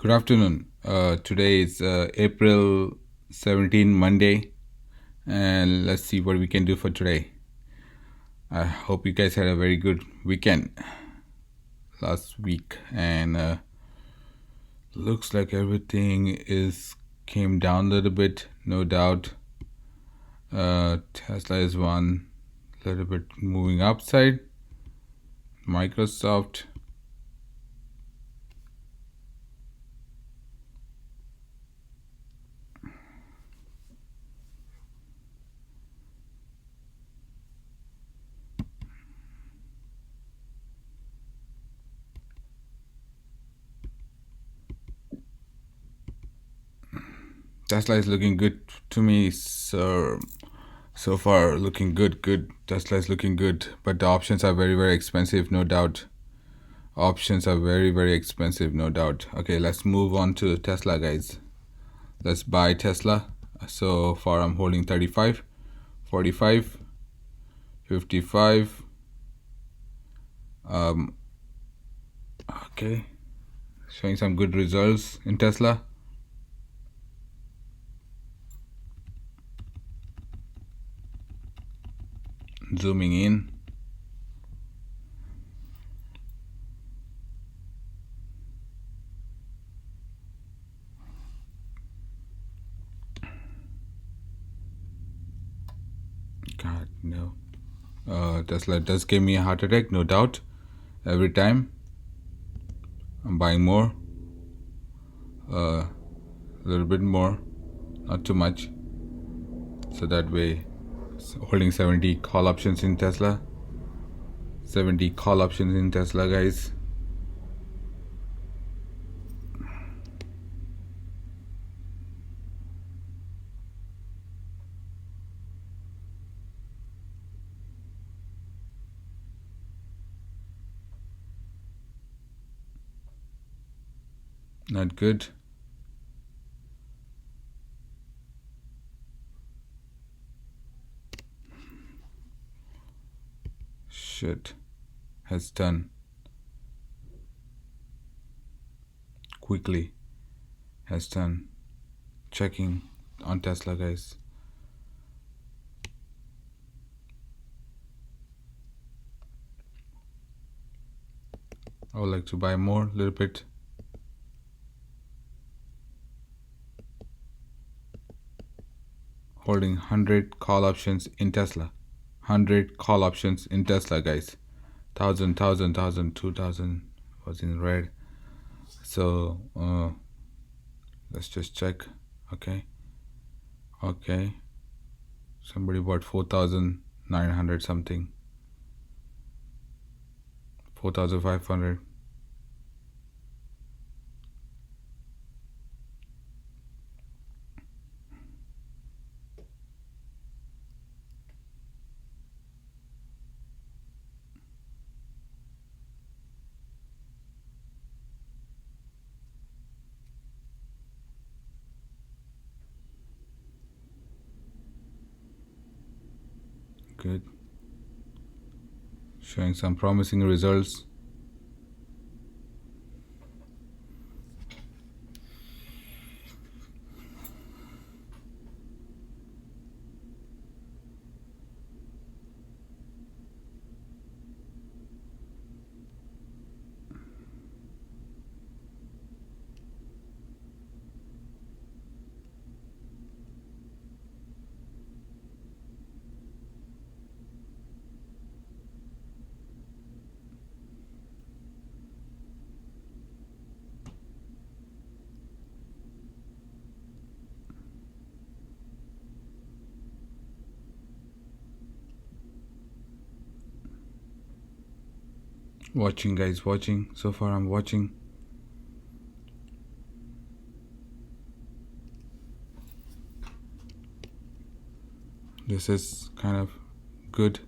Good afternoon. Today is April 17, Monday, and let's see what we can do for today. I hope you guys had a very good weekend last week, and looks like everything is came down a little bit, no doubt. Tesla is one little bit moving upside. Microsoft. Tesla is looking good to me, so far looking good. Tesla is looking good, but the options are very expensive, no doubt. Options are very expensive, no doubt. Okay, let's move on to Tesla, guys. Let's buy Tesla. So far I'm holding 35, 45, 55. Okay, showing some good results in Tesla. Zooming in. God, no. Tesla does give me a heart attack, no doubt. Every time I'm buying more, a little bit more, not too much. So that way, holding 70 call options in Tesla. 70 call options in Tesla, guys. Not good. Shit. Has done. Quickly. Has done. Checking on Tesla, guys. I would like to buy more, a little bit. Holding 100 call options in Tesla. 100 call options in Tesla, guys. 1,000, 2,000 was in red. So, let's just check. Okay. Somebody bought 4,900 something. 4,500. Good. Showing some promising results. Watching, guys, watching. So far I'm watching. This is kind of good.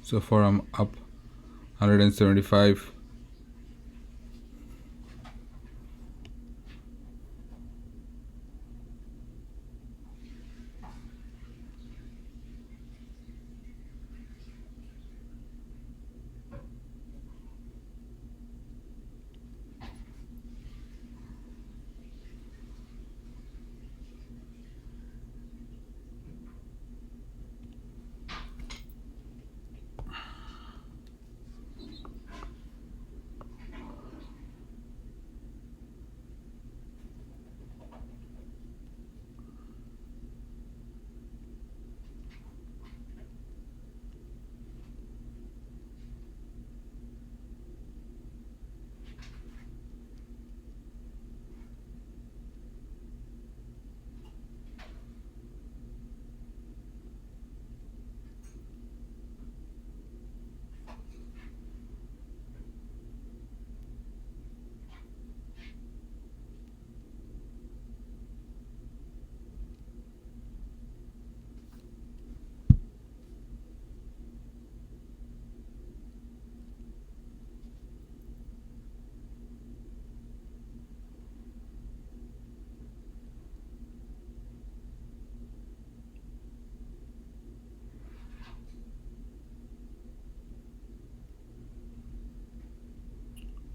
So far I'm up 175.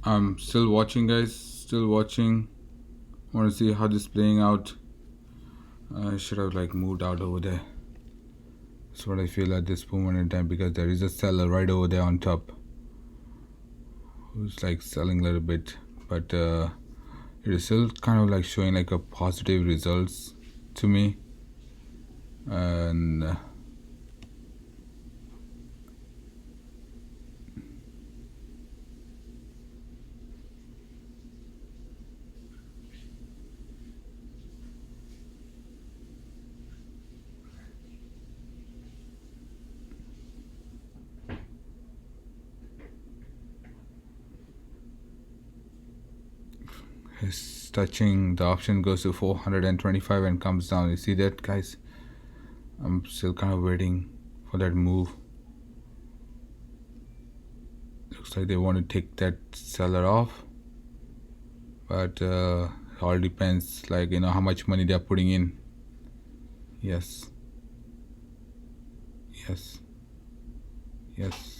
I'm still watching, guys. Still watching. Want to see how this is playing out. I should have like moved out over there. That's what I feel at this moment in time, because there is a seller right over there on top who's like selling a little bit, but it is still kind of like showing like a positive results to me. And it's touching, the option goes to 425 and comes down. You see that, guys? I'm still kind of waiting for that move. Looks like they want to take that seller off, but it all depends, like, how much money they're putting in. Yes, yes, yes.